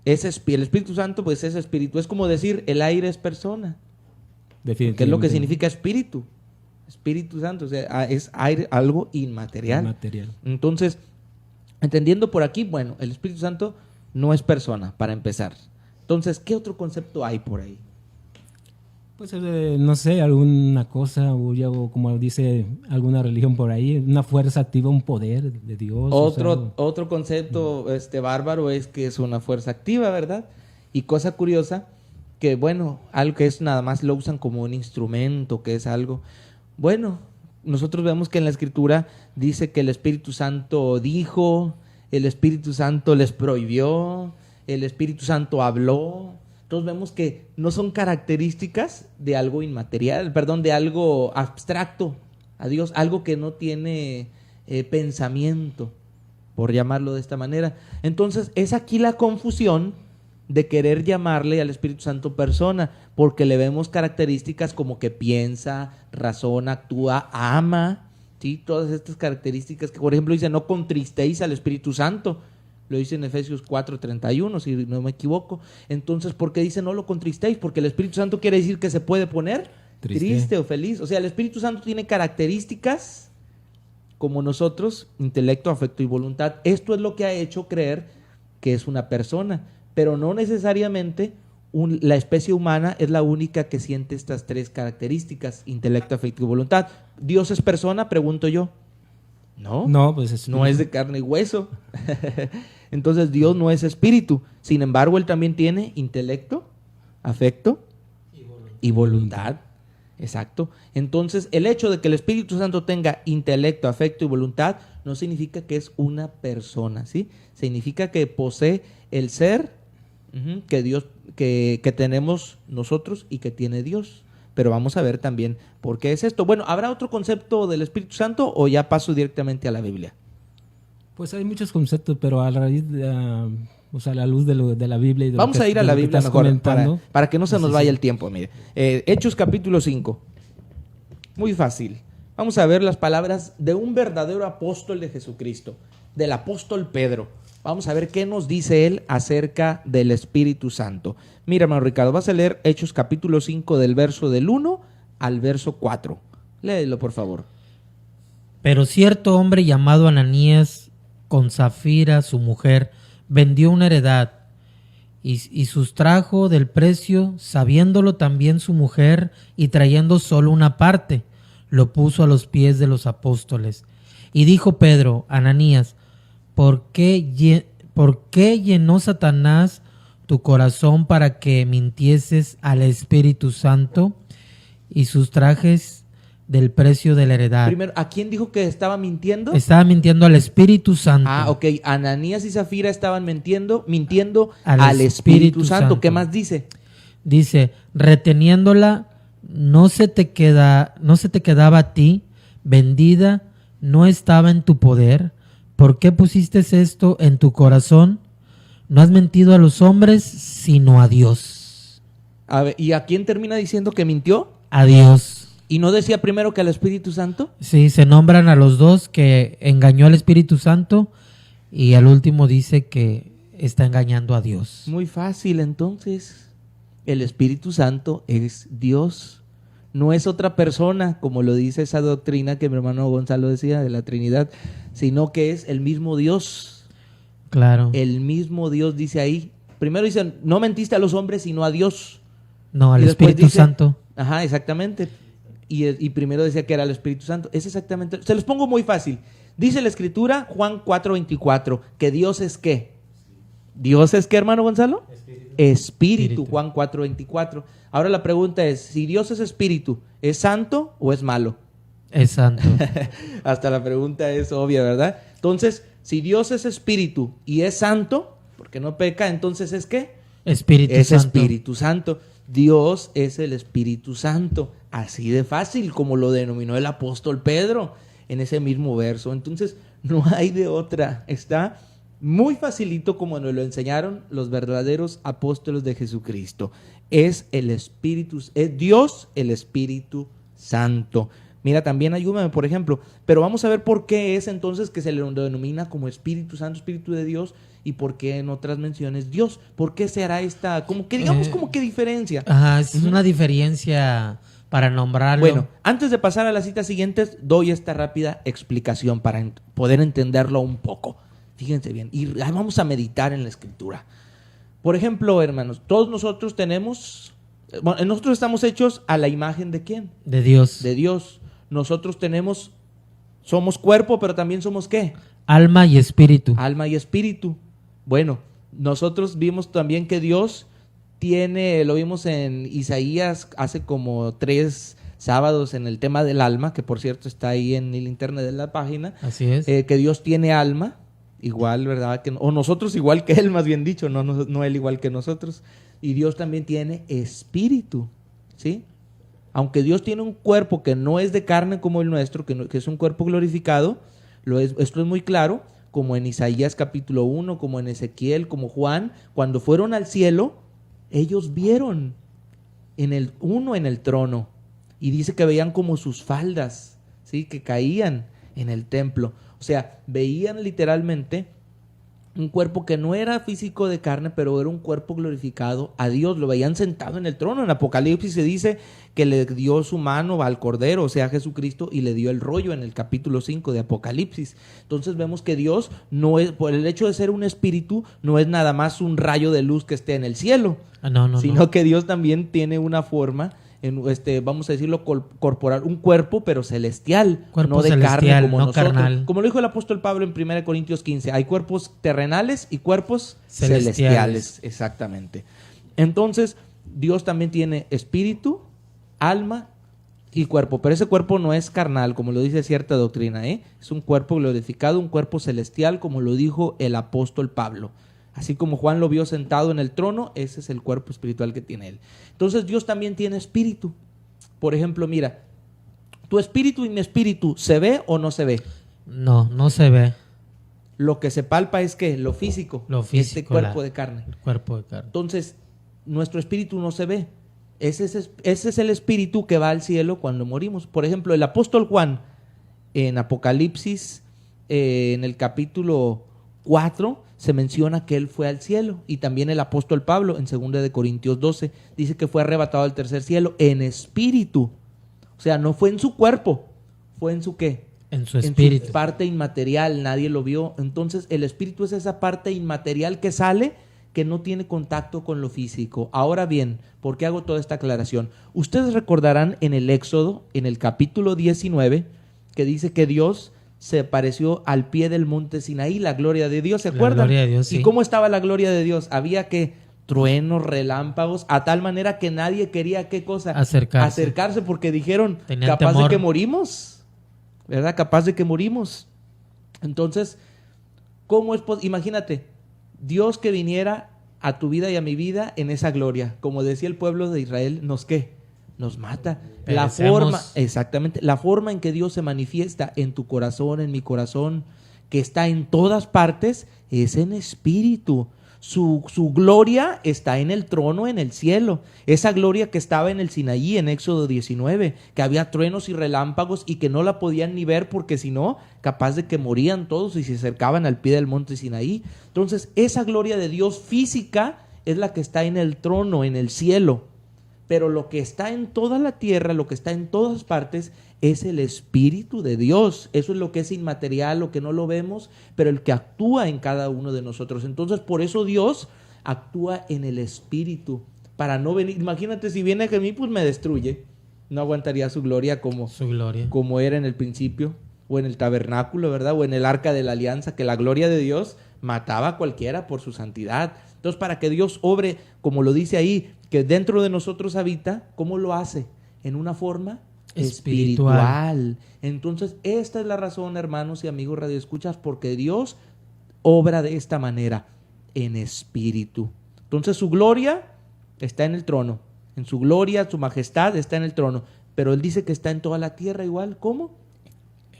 Speaker 4: Espíritu Santo, pues es espíritu, es como decir el aire es persona, que es lo que significa espíritu, Espíritu Santo, o sea, es aire, algo inmaterial.
Speaker 3: Inmaterial.
Speaker 4: Entonces, entendiendo por aquí, bueno, el Espíritu Santo no es persona, para empezar. Entonces, ¿qué otro concepto hay por ahí?
Speaker 3: Pues no sé, alguna cosa, o como dice alguna religión por ahí, una fuerza activa, un poder de Dios.
Speaker 4: Otro concepto bárbaro es que es una fuerza activa, ¿verdad? Y cosa curiosa, que bueno, algo que es nada más lo usan como un instrumento, que es algo... Bueno, nosotros vemos que en la Escritura dice que el Espíritu Santo dijo, el Espíritu Santo les prohibió, el Espíritu Santo habló. Entonces vemos que no son características de algo inmaterial, de algo abstracto a Dios, algo que no tiene pensamiento, por llamarlo de esta manera. Entonces es aquí la confusión de querer llamarle al Espíritu Santo persona, porque le vemos características como que piensa, razona, actúa, ama, ¿sí? Todas estas características que, por ejemplo, dice, no contristéis al Espíritu Santo. Lo dice en Efesios 4:31, si no me equivoco. Entonces, ¿por qué dice no lo contristéis? Porque el Espíritu Santo quiere decir que se puede poner triste o feliz. O sea, el Espíritu Santo tiene características como nosotros, intelecto, afecto y voluntad. Esto es lo que ha hecho creer que es una persona, pero no necesariamente la especie humana es la única que siente estas tres características, intelecto, afecto y voluntad. ¿Dios es persona? Pregunto yo. No,
Speaker 3: No, pues es
Speaker 4: no es de carne y hueso. Entonces Dios no es espíritu. Sin embargo, Él también tiene intelecto, afecto y voluntad. Exacto. Entonces, el hecho de que el Espíritu Santo tenga intelecto, afecto y voluntad no significa que es una persona, ¿sí? Significa que posee el ser que Dios, que tenemos nosotros y que tiene Dios. Pero vamos a ver también por qué es esto. Bueno, ¿habrá otro concepto del Espíritu Santo o ya paso directamente a la Biblia?
Speaker 3: Pues hay muchos conceptos, pero a raíz de, o sea, a la luz de la Biblia y de
Speaker 4: Vamos
Speaker 3: lo que,
Speaker 4: a ir a
Speaker 3: de
Speaker 4: la
Speaker 3: lo que
Speaker 4: Biblia
Speaker 3: estás
Speaker 4: mejor
Speaker 3: comentando.
Speaker 4: para que no se nos
Speaker 3: Sí,
Speaker 4: vaya
Speaker 3: sí.
Speaker 4: el tiempo. Mire. Hechos capítulo 5. Muy fácil. Vamos a ver las palabras de un verdadero apóstol de Jesucristo, del apóstol Pedro. Vamos a ver qué nos dice él acerca del Espíritu Santo. Mira, hermano Ricardo, vas a leer Hechos capítulo 5 del verso del 1 al verso 4. Léelo, por favor.
Speaker 5: Pero cierto hombre llamado Ananías, con Zafira, su mujer, vendió una heredad y sustrajo del precio, sabiéndolo también su mujer, y trayendo solo una parte, lo puso a los pies de los apóstoles. Y dijo Pedro, Ananías, ¿por qué llenó Satanás tu corazón para que mintieses al Espíritu Santo y sustrajes del precio de la heredad?
Speaker 4: Primero, ¿a quién dijo que estaba mintiendo?
Speaker 5: Estaba mintiendo al Espíritu Santo.
Speaker 4: Ah, ok. Ananías y Zafira estaban mintiendo al
Speaker 5: Al
Speaker 4: Espíritu
Speaker 5: Espíritu
Speaker 4: Santo.
Speaker 5: Santo.
Speaker 4: ¿Qué más dice?
Speaker 5: Dice, reteniéndola, no se te quedaba a ti, vendida, no estaba en tu poder. ¿Por qué pusiste esto en tu corazón? No has mentido a los hombres, sino a Dios.
Speaker 4: A ver, ¿y a quién termina diciendo que mintió?
Speaker 5: A Dios.
Speaker 4: ¿Y no decía primero que al Espíritu Santo?
Speaker 5: Sí, se nombran a los dos que engañó al Espíritu Santo y al último dice que está engañando a Dios.
Speaker 4: Muy fácil, entonces. El Espíritu Santo es Dios. No es otra persona, como lo dice esa doctrina que mi hermano Gonzalo decía de la Trinidad, sino que es el mismo Dios.
Speaker 5: Claro.
Speaker 4: El mismo Dios dice ahí. Primero dice, no mentiste a los hombres, sino a Dios.
Speaker 5: No, al
Speaker 4: Y después
Speaker 5: Espíritu
Speaker 4: dice-
Speaker 5: Santo.
Speaker 4: Ajá, exactamente. Y primero decía que era el Espíritu Santo. Es exactamente. Se los pongo muy fácil. Dice la Escritura, Juan 4:24, que Dios es ¿qué? ¿Dios es qué, hermano Gonzalo? Espíritu. Juan 4:24. Ahora la pregunta es, si Dios es espíritu, ¿es santo o es malo?
Speaker 5: Es santo.
Speaker 4: Hasta la pregunta es obvia, ¿verdad? Entonces, si Dios es espíritu y es santo, porque no peca, entonces ¿es qué?
Speaker 5: Espíritu
Speaker 4: Es
Speaker 5: Santo.
Speaker 4: Espíritu Santo. Dios es el Espíritu Santo. Así de fácil, como lo denominó el apóstol Pedro en ese mismo verso. Entonces, no hay de otra. Está muy facilito como nos lo enseñaron los verdaderos apóstoles de Jesucristo. Es el Espíritu, es Dios el Espíritu Santo. Mira, también ayúdame, por ejemplo. Pero vamos a ver por qué es entonces que se le denomina como Espíritu Santo, Espíritu de Dios, y por qué en otras menciones Dios. ¿Por qué se hará esta, como que digamos, como que diferencia?
Speaker 5: Ajá, es una diferencia para nombrarlo.
Speaker 4: Bueno, antes de pasar a las citas siguientes, doy esta rápida explicación para poder entenderlo un poco. Fíjense bien, y vamos a meditar en la Escritura. Por ejemplo, hermanos, todos nosotros nosotros estamos hechos a la imagen ¿de quién?
Speaker 5: de Dios.
Speaker 4: De Dios. Nosotros somos cuerpo, pero también somos ¿qué?
Speaker 5: Alma y espíritu.
Speaker 4: Alma y espíritu. Bueno, nosotros vimos también que Dios lo vimos en Isaías hace como 3 sábados en el tema del alma, que por cierto está ahí en el internet de la página,
Speaker 5: Así es.
Speaker 4: que Dios tiene alma, igual, ¿verdad? O nosotros igual que Él, más bien dicho, no Él igual que nosotros. Y Dios también tiene espíritu, ¿sí? Aunque Dios tiene un cuerpo que no es de carne como el nuestro, que es un cuerpo glorificado, Esto es muy claro, como en Isaías capítulo 1, como en Ezequiel, como Juan, cuando fueron al cielo, ellos vieron en el trono, y dice que veían como sus faldas, ¿sí? Que caían en el templo. O sea, veían literalmente un cuerpo que no era físico de carne, pero era un cuerpo glorificado a Dios. Lo veían sentado en el trono. En Apocalipsis se dice que le dio su mano al Cordero, o sea, a Jesucristo, y le dio el rollo en el capítulo 5 de Apocalipsis. Entonces vemos que Dios no es, por el hecho de ser un espíritu, no es nada más un rayo de luz que esté en el cielo, sino que Dios también tiene una forma, vamos a decirlo, corporal, un cuerpo, pero celestial,
Speaker 5: Cuerpo
Speaker 4: no de
Speaker 5: celestial,
Speaker 4: carne como
Speaker 5: no
Speaker 4: nosotros.
Speaker 5: carnal.
Speaker 4: Como lo dijo el apóstol Pablo en 1 Corintios 15, hay cuerpos terrenales y cuerpos celestiales. Exactamente. Entonces, Dios también tiene espíritu, alma y cuerpo, pero ese cuerpo no es carnal, como lo dice cierta doctrina, es un cuerpo glorificado, un cuerpo celestial, como lo dijo el apóstol Pablo. Así como Juan lo vio sentado en el trono, ese es el cuerpo espiritual que tiene él. Entonces Dios también tiene espíritu. Por ejemplo, mira, ¿tu espíritu y mi espíritu se ve o no se ve?
Speaker 5: No se ve.
Speaker 4: Lo que se palpa es que lo físico, este cuerpo de carne.
Speaker 5: El cuerpo de carne.
Speaker 4: Entonces, nuestro espíritu no se ve. Ese es el espíritu que va al cielo cuando morimos. Por ejemplo, el apóstol Juan, en Apocalipsis, en el capítulo 4, se menciona que él fue al cielo. Y también el apóstol Pablo, en 2 de Corintios 12, dice que fue arrebatado al tercer cielo en espíritu. O sea, no fue en su cuerpo, fue en su ¿qué?
Speaker 5: En su espíritu.
Speaker 4: En su parte inmaterial, nadie lo vio. Entonces, el espíritu es esa parte inmaterial que sale, que no tiene contacto con lo físico. Ahora bien, ¿por qué hago toda esta aclaración? Ustedes recordarán en el Éxodo, en el capítulo 19, que dice que Dios se apareció al pie del monte Sinaí, la gloria de Dios, ¿se acuerdan?
Speaker 5: La gloria de Dios, sí.
Speaker 4: ¿Y cómo estaba la gloria de Dios? Había que truenos, relámpagos, a tal manera que nadie quería, ¿qué cosa? Acercarse, porque dijeron,
Speaker 5: tenían
Speaker 4: capaz
Speaker 5: temor.
Speaker 4: de que morimos, ¿verdad? Capaz de que morimos. Entonces, ¿cómo es posible? Imagínate, Dios que viniera a tu vida y a mi vida en esa gloria. Como decía el pueblo de Israel, nos mata. La forma, exactamente, la forma en que Dios se manifiesta en tu corazón, en mi corazón, que está en todas partes, es en espíritu. Su gloria está en el trono, en el cielo. Esa gloria que estaba en el Sinaí, en Éxodo 19, que había truenos y relámpagos y que no la podían ni ver porque si no, capaz de que morían todos y se acercaban al pie del monte Sinaí. Entonces, esa gloria de Dios física es la que está en el trono, en el cielo. Pero lo que está en toda la tierra, lo que está en todas partes, es el Espíritu de Dios. Eso es lo que es inmaterial, lo que no lo vemos, pero el que actúa en cada uno de nosotros. Entonces, por eso Dios actúa en el Espíritu, para no venir. Imagínate, si viene a mí, pues me destruye. No aguantaría su gloria como era en el principio, o en el tabernáculo, ¿verdad? O en el arca de la alianza, que la gloria de Dios mataba a cualquiera por su santidad. Entonces, para que Dios obre, como lo dice ahí, que dentro de nosotros habita, ¿cómo lo hace? En una forma espiritual. Entonces, esta es la razón, hermanos y amigos radioescuchas, porque Dios obra de esta manera, en espíritu. Entonces, su gloria está en el trono. En su gloria, su majestad está en el trono. Pero Él dice que está en toda la tierra igual. ¿Cómo?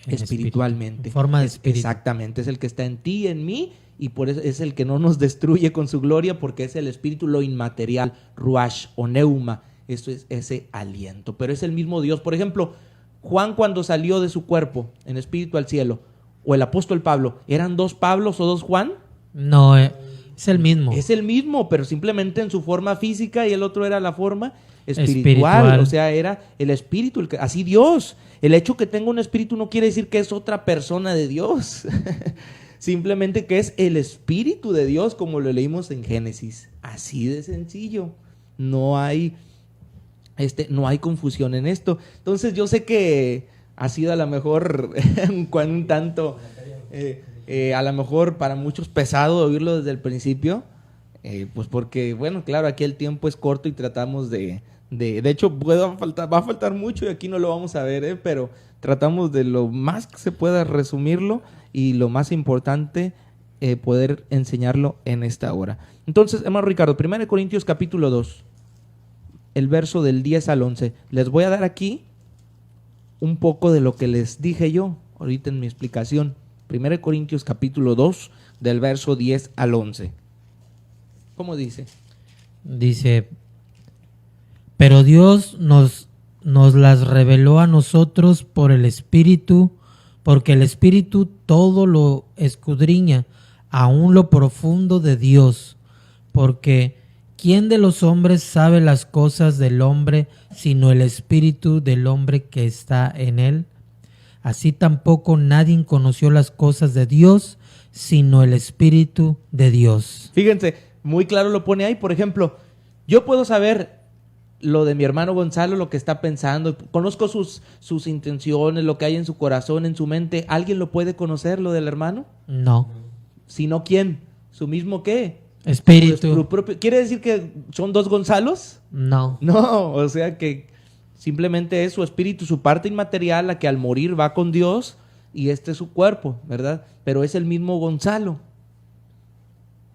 Speaker 4: Espiritualmente.
Speaker 5: En forma de espíritu.
Speaker 4: Exactamente. Es el que está en ti y en mí. Y por eso es el que no nos destruye con su gloria, porque es el espíritu, lo inmaterial, ruach o neuma. Esto es ese aliento. Pero es el mismo Dios. Por ejemplo, Juan, cuando salió de su cuerpo en espíritu al cielo, o el apóstol Pablo, ¿eran dos Pablos o dos Juan?
Speaker 5: No, es el mismo.
Speaker 4: Es el mismo, pero simplemente en su forma física, y el otro era la forma espiritual. O sea, era el espíritu, así Dios. El hecho que tenga un espíritu no quiere decir que es otra persona de Dios. Simplemente que es el Espíritu de Dios, como lo leímos en Génesis. Así de sencillo. No hay confusión en esto. Entonces yo sé que ha sido a lo mejor un tanto, a lo mejor para muchos pesado oírlo desde el principio, pues porque, bueno, claro, aquí el tiempo es corto y tratamos de hecho va a faltar mucho y aquí no lo vamos a ver, pero tratamos de lo más que se pueda resumirlo y lo más importante, poder enseñarlo en esta hora. Entonces, hermano Ricardo, 1 Corintios capítulo 2, el verso del 10 al 11. Les voy a dar aquí un poco de lo que les dije yo ahorita en mi explicación. 1 Corintios capítulo 2, del verso 10 al 11. ¿Cómo dice?
Speaker 5: Dice, pero Dios nos las reveló a nosotros por el Espíritu, porque el Espíritu todo lo escudriña, aún lo profundo de Dios. Porque ¿quién de los hombres sabe las cosas del hombre, sino el Espíritu del hombre que está en él? Así tampoco nadie conoció las cosas de Dios, sino el Espíritu de Dios.
Speaker 4: Fíjense, muy claro lo pone ahí. Por ejemplo, yo puedo saber lo de mi hermano Gonzalo, lo que está pensando, conozco sus intenciones, lo que hay en su corazón, en su mente. ¿Alguien lo puede conocer, lo del hermano?
Speaker 5: No.
Speaker 4: ¿Sino quién? ¿Su mismo qué?
Speaker 5: Espíritu.
Speaker 4: Su propio. ¿Quiere decir que son dos Gonzalos?
Speaker 5: No.
Speaker 4: No, o sea que simplemente es su espíritu, su parte inmaterial, la que al morir va con Dios, y este es su cuerpo, ¿verdad? Pero es el mismo Gonzalo.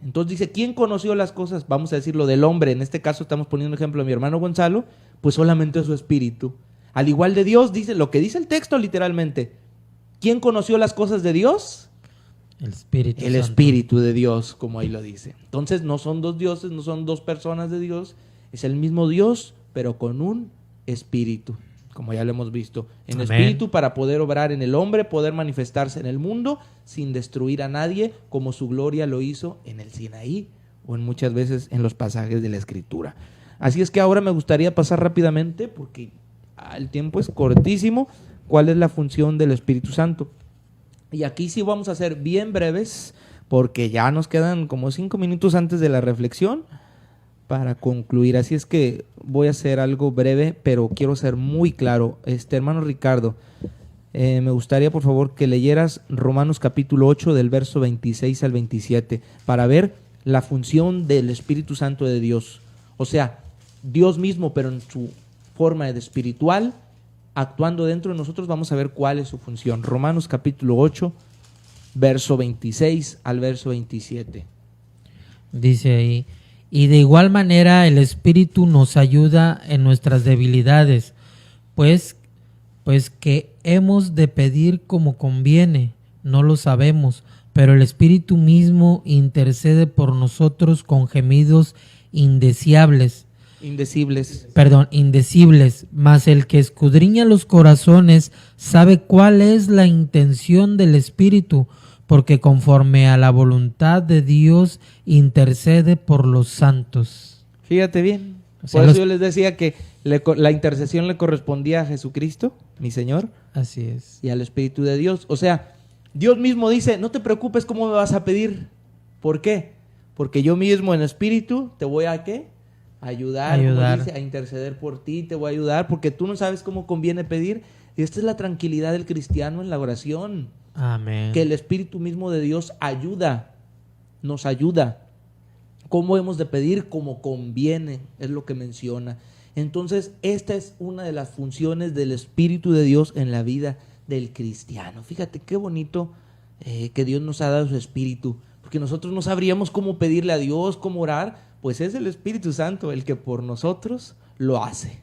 Speaker 4: Entonces dice, ¿quién conoció las cosas? Vamos a decirlo del hombre. En este caso estamos poniendo un ejemplo de mi hermano Gonzalo, pues solamente su espíritu. Al igual de Dios, dice lo que dice el texto literalmente. ¿Quién conoció las cosas de Dios?
Speaker 5: El Espíritu
Speaker 4: El
Speaker 5: Santo.
Speaker 4: Espíritu de Dios, como ahí lo dice. Entonces no son dos dioses, no son dos personas de Dios, es el mismo Dios, pero con un espíritu, como ya lo hemos visto. En
Speaker 5: Amén.
Speaker 4: espíritu para poder obrar en el hombre, poder manifestarse en el mundo sin destruir a nadie, como su gloria lo hizo en el Sinaí o en muchas veces en los pasajes de la Escritura. Así es que ahora me gustaría pasar rápidamente, porque el tiempo es cortísimo, cuál es la función del Espíritu Santo. Y aquí sí vamos a ser bien breves, porque ya nos quedan como 5 minutos antes de la reflexión para concluir. Así es que voy a hacer algo breve, pero quiero ser muy claro. Hermano Ricardo, me gustaría por favor que leyeras Romanos capítulo 8 del verso 26 al 27 para ver la función del Espíritu Santo de Dios. O sea, Dios mismo, pero en su forma de espiritual, actuando dentro de nosotros. Vamos a ver cuál es su función. Romanos capítulo 8, verso 26 al verso 27.
Speaker 5: Dice ahí, y de igual manera el Espíritu nos ayuda en nuestras debilidades, pues que hemos de pedir como conviene, no lo sabemos, pero el Espíritu mismo intercede por nosotros con gemidos indecibles, mas el que escudriña los corazones sabe cuál es la intención del Espíritu, porque conforme a la voluntad de Dios intercede por los santos.
Speaker 4: Fíjate bien.
Speaker 5: O sea,
Speaker 4: por eso yo les decía que la intercesión le correspondía a Jesucristo, mi Señor,
Speaker 5: Así es.
Speaker 4: y al Espíritu de Dios. O sea, Dios mismo dice, no te preocupes cómo me vas a pedir. ¿Por qué? Porque yo mismo en espíritu te voy a ¿qué? Ayudar. Como dice, a interceder por ti, te voy a ayudar, porque tú no sabes cómo conviene pedir. Y esta es la tranquilidad del cristiano en la oración.
Speaker 5: Amén.
Speaker 4: Que el Espíritu mismo de Dios ayuda, nos ayuda. ¿Cómo hemos de pedir? Como conviene, es lo que menciona. Entonces, esta es una de las funciones del Espíritu de Dios en la vida del cristiano. Fíjate qué bonito que Dios nos ha dado su Espíritu, porque nosotros no sabríamos cómo pedirle a Dios, cómo orar, pues es el Espíritu Santo el que por nosotros lo hace.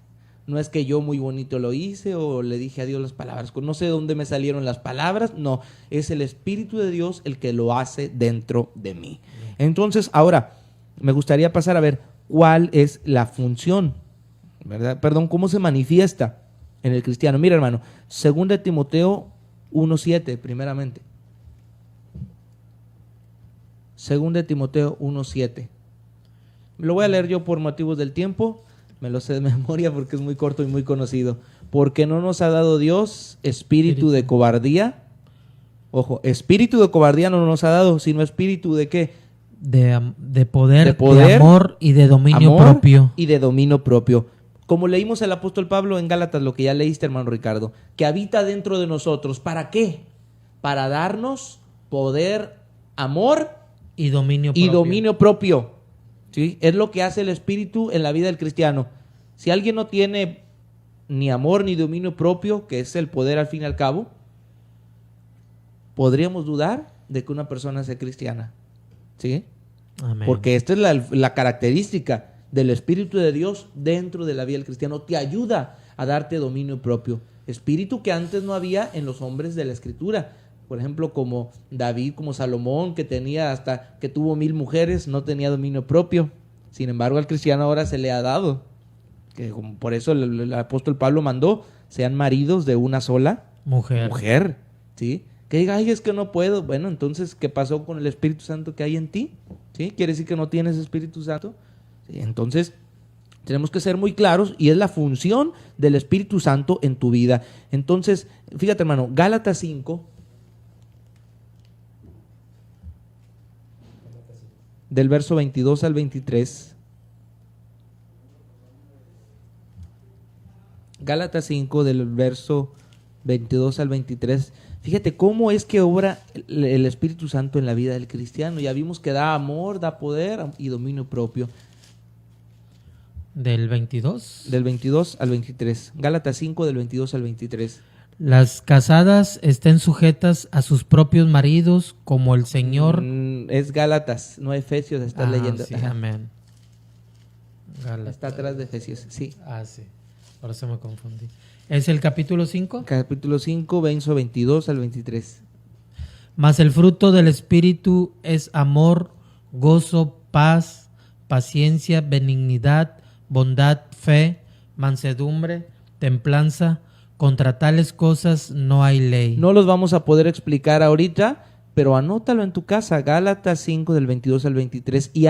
Speaker 4: No es que yo muy bonito lo hice o le dije a Dios las palabras, no sé de dónde me salieron las palabras, no, es el Espíritu de Dios el que lo hace dentro de mí. Entonces, ahora, me gustaría pasar a ver cuál es la función, ¿verdad? Perdón, cómo se manifiesta en el cristiano. Mira, hermano, 2 Timoteo 1:7, primeramente. 2 Timoteo 1:7. Lo voy a leer yo por motivos del tiempo. Me lo sé de memoria porque es muy corto y muy conocido. Porque no nos ha dado Dios espíritu de cobardía. Ojo, espíritu de cobardía no nos ha dado, sino espíritu de ¿qué?
Speaker 5: De poder,
Speaker 4: poder,
Speaker 5: de amor y de dominio
Speaker 4: amor
Speaker 5: propio.
Speaker 4: Y de dominio propio. Como leímos el apóstol Pablo en Gálatas, lo que ya leíste, hermano Ricardo, que habita dentro de nosotros. ¿Para qué? Para darnos poder, amor
Speaker 5: Y dominio
Speaker 4: y
Speaker 5: propio.
Speaker 4: dominio propio. ¿Sí? Es lo que hace el Espíritu en la vida del cristiano. Si alguien no tiene ni amor ni dominio propio, que es el poder al fin y al cabo, podríamos dudar de que una persona sea cristiana. ¿Sí?
Speaker 5: Amén.
Speaker 4: Porque esta es la característica del Espíritu de Dios dentro de la vida del cristiano. Te ayuda a darte dominio propio. Espíritu que antes no había en los hombres de la Escritura. Por ejemplo, como David, como Salomón, que tuvo 1000 mujeres, no tenía dominio propio. Sin embargo, al cristiano ahora se le ha dado. Por eso el apóstol Pablo mandó, sean maridos de una sola mujer, ¿sí? Que diga, ay, es que no puedo. Bueno, entonces, ¿qué pasó con el Espíritu Santo que hay en ti? ¿Sí? ¿Quiere decir que no tienes Espíritu Santo? Sí, entonces, tenemos que ser muy claros y es la función del Espíritu Santo en tu vida. Entonces, fíjate, hermano, Gálatas 5, del verso 22 al 23. Gálatas 5, del verso 22 al 23. Fíjate cómo es que obra el Espíritu Santo en la vida del cristiano. Ya vimos que da amor, da poder y dominio propio.
Speaker 5: ¿Del 22?
Speaker 4: Del 22 al 23. Gálatas 5, del 22 al 23.
Speaker 5: Las casadas estén sujetas a sus propios maridos como el Señor.
Speaker 4: Es Gálatas, no Efesios, estás leyendo.
Speaker 5: Sí,
Speaker 4: Ajá.
Speaker 5: amén. Gálatas.
Speaker 4: Está atrás de Efesios, sí.
Speaker 5: Sí. Por eso me confundí. ¿Es el capítulo 5?
Speaker 4: Capítulo 5, verso 22 al 23.
Speaker 5: Mas el fruto del Espíritu es amor, gozo, paz, paciencia, benignidad, bondad, fe, mansedumbre, templanza. Contra tales cosas no hay ley.
Speaker 4: No los vamos a poder explicar ahorita, pero anótalo en tu casa, Gálatas 5 del 22 al 23, y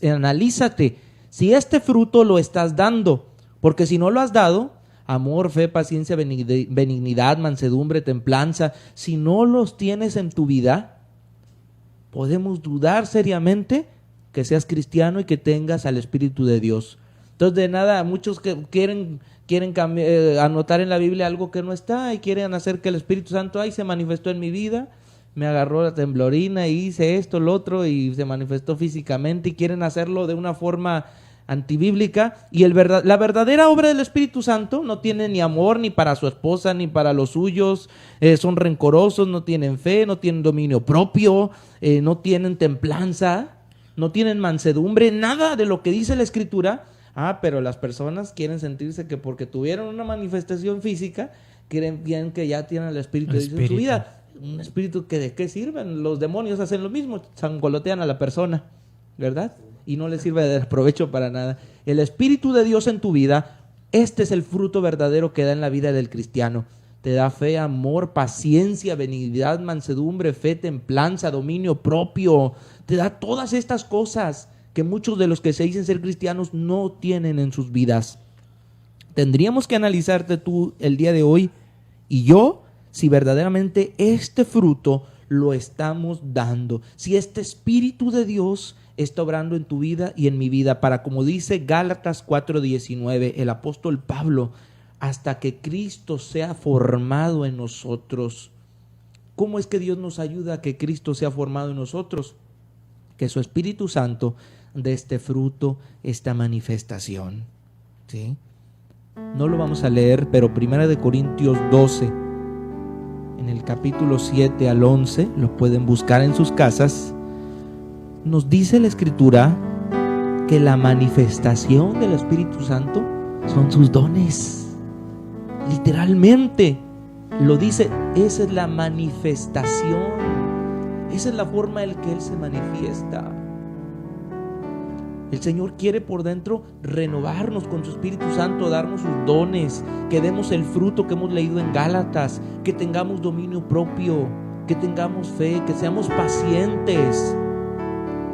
Speaker 4: analízate si este fruto lo estás dando, porque si no lo has dado, amor, fe, paciencia, benignidad, mansedumbre, templanza, si no los tienes en tu vida, podemos dudar seriamente que seas cristiano y que tengas al Espíritu de Dios. Entonces, de nada, muchos que quieren anotar en la Biblia algo que no está y quieren hacer que el Espíritu Santo se manifestó en mi vida, me agarró la temblorina y hice esto, lo otro y se manifestó físicamente, y quieren hacerlo de una forma antibíblica, y la verdadera obra del Espíritu Santo no tiene ni amor ni para su esposa ni para los suyos, son rencorosos, no tienen fe, no tienen dominio propio, no tienen templanza, no tienen mansedumbre, nada de lo que dice la Escritura. Pero las personas quieren sentirse que porque tuvieron una manifestación física, quieren que ya tienen el Espíritu de Dios en su vida. Un espíritu que de qué sirven. Los demonios hacen lo mismo, sangolotean a la persona, ¿verdad? Y no les sirve de provecho para nada. El Espíritu de Dios en tu vida, este es el fruto verdadero que da en la vida del cristiano. Te da fe, amor, paciencia, benignidad, mansedumbre, fe, templanza, dominio propio. Te da todas estas cosas que muchos de los que se dicen ser cristianos no tienen en sus vidas. Tendríamos que analizarte tú el día de hoy y yo, si verdaderamente este fruto lo estamos dando, si este Espíritu de Dios está obrando en tu vida y en mi vida, para, como dice Gálatas 4:19, el apóstol Pablo, hasta que Cristo sea formado en nosotros. ¿Cómo es que Dios nos ayuda a que Cristo sea formado en nosotros? Que su Espíritu Santo de este fruto, esta manifestación, ¿sí? No lo vamos a leer, pero 1 Corintios 12, en el capítulo 7 al 11, lo pueden buscar en sus casas. Nos dice la Escritura que la manifestación del Espíritu Santo son sus dones. Literalmente lo dice, esa es la manifestación, esa es la forma en que Él se manifiesta. El Señor quiere por dentro renovarnos con su Espíritu Santo, darnos sus dones, que demos el fruto que hemos leído en Gálatas, que tengamos dominio propio, que tengamos fe, que seamos pacientes,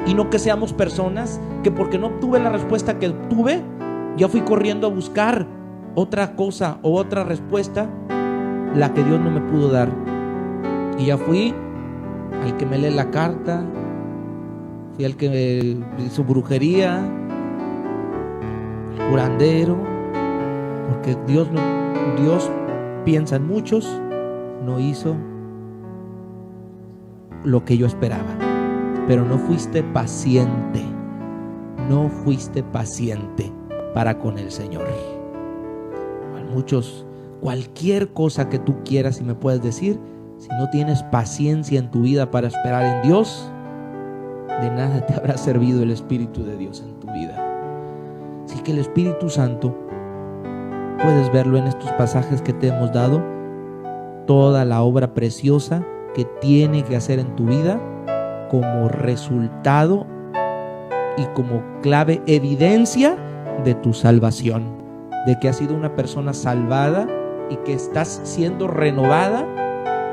Speaker 4: y no que seamos personas que porque no obtuve la respuesta que obtuve, ya fui corriendo a buscar otra cosa o otra respuesta, la que Dios no me pudo dar, y ya fui al que me lee la carta, fui al que hizo brujería, el curandero, porque Dios piensa en muchos, no hizo lo que yo esperaba. Pero no fuiste paciente para con el Señor. Muchos, cualquier cosa que tú quieras y me puedes decir, si no tienes paciencia en tu vida para esperar en Dios, de nada te habrá servido el Espíritu de Dios en tu vida. Así que el Espíritu Santo, puedes verlo en estos pasajes que te hemos dado, toda la obra preciosa que tiene que hacer en tu vida como resultado y como clave evidencia de tu salvación, de que has sido una persona salvada y que estás siendo renovada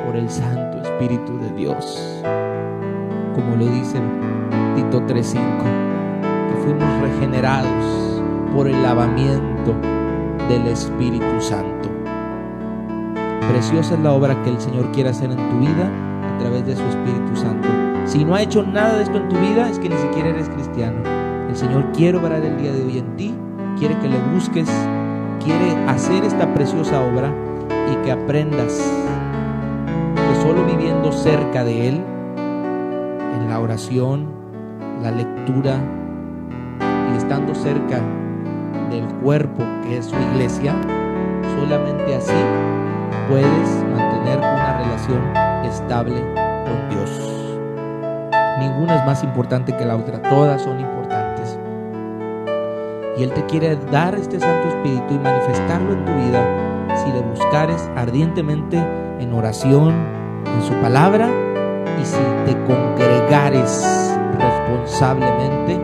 Speaker 4: por el Santo Espíritu de Dios. Como lo dice Tito 3:5, que fuimos regenerados por el lavamiento del Espíritu Santo. Preciosa es la obra que el Señor quiere hacer en tu vida a través de su Espíritu Santo. Si no ha hecho nada de esto en tu vida, es que ni siquiera eres cristiano. El Señor quiere obrar el día de hoy en ti, quiere que le busques, quiere hacer esta preciosa obra y que aprendas que solo viviendo cerca de Él, en la oración, la lectura y estando cerca del cuerpo que es su iglesia, solamente así puedes mantener una relación estable con Dios. Ninguna es más importante que la otra, todas son importantes. Y Él te quiere dar este Santo Espíritu y manifestarlo en tu vida si le buscares ardientemente en oración, en su palabra, y si te congregares responsablemente,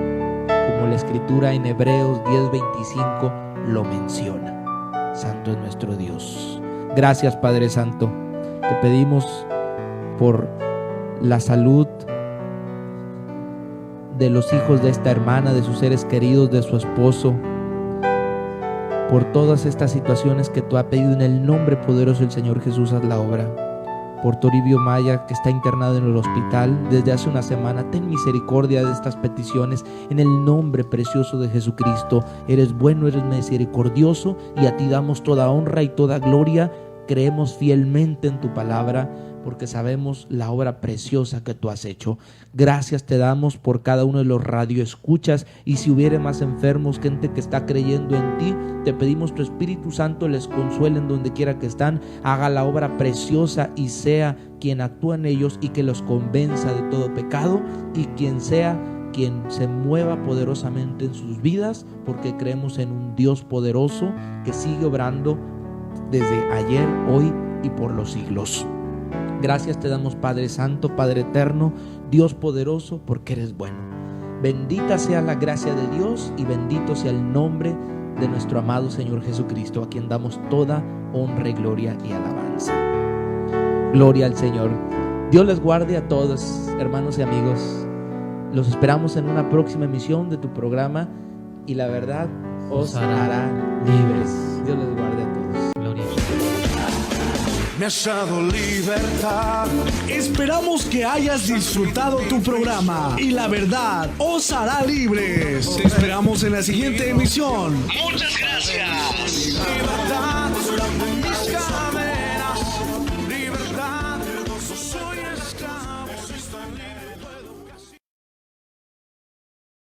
Speaker 4: como la Escritura en Hebreos 10:25 lo menciona. Santo es nuestro Dios. Gracias, Padre Santo. Te pedimos por la salud de los hijos de esta hermana, de sus seres queridos, de su esposo, por todas estas situaciones que tú has pedido en el nombre poderoso del Señor Jesús. Haz la obra. Por Toribio Maya, que está internado en el hospital desde hace una semana, ten misericordia de estas peticiones en el nombre precioso de Jesucristo. Eres bueno, eres misericordioso, y a ti damos toda honra y toda gloria. Creemos fielmente en tu palabra, porque sabemos la obra preciosa que tú has hecho. Gracias te damos por cada uno de los radioescuchas, y si hubiere más enfermos, gente que está creyendo en ti, te pedimos tu Espíritu Santo les consuele en donde quiera que están, haga la obra preciosa y sea quien actúa en ellos y que los convenza de todo pecado, y quien sea quien se mueva poderosamente en sus vidas, porque creemos en un Dios poderoso que sigue obrando desde ayer, hoy y por los siglos. Gracias te damos, Padre Santo, Padre Eterno, Dios poderoso, porque eres bueno. Bendita sea la gracia de Dios y bendito sea el nombre de nuestro amado Señor Jesucristo, a quien damos toda honra y gloria y alabanza. Gloria al Señor. Dios les guarde a todos, hermanos y amigos. Los esperamos en una próxima emisión de tu programa, y la verdad os hará libres. Dios les guarde a todos.
Speaker 5: Gloria.
Speaker 1: Me has dado libertad.
Speaker 2: Esperamos que hayas disfrutado tu programa y la verdad os hará libres. Te esperamos en la siguiente emisión.
Speaker 1: Muchas gracias.